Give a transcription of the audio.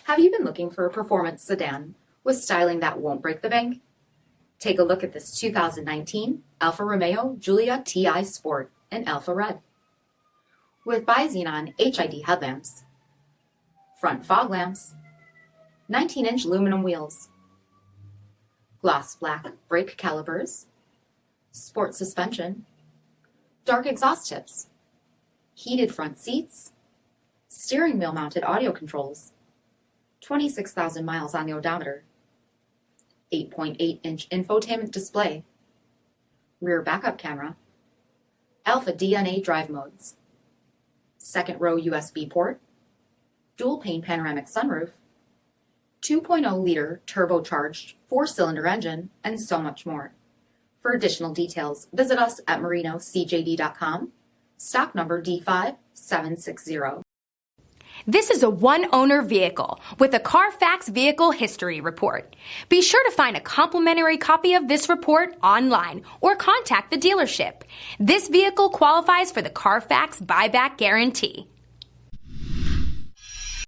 Have you been looking for a performance sedan with styling that won't break the bank? Take a look at this 2019 Alfa Romeo Giulia TI Sport in Alfa Red. With bi-xenon HID headlamps, front fog lamps, 19-inch aluminum wheels, gloss black brake calipers, sport suspension, dark exhaust tips, heated front seats, steering wheel mounted audio controls, 26,000 miles on the odometer, 8.8-inch infotainment display, rear backup camera, Alpha DNA drive modes, second row USB port, dual-pane panoramic sunroof, 2.0-liter turbocharged 4-cylinder engine, and so much more. For additional details, visit us at marinocjd.com, stock number D5760. This is a one-owner vehicle with a Carfax Vehicle History Report. Be sure to find a complimentary copy of this report online or contact the dealership. This vehicle qualifies for the Carfax Buyback Guarantee.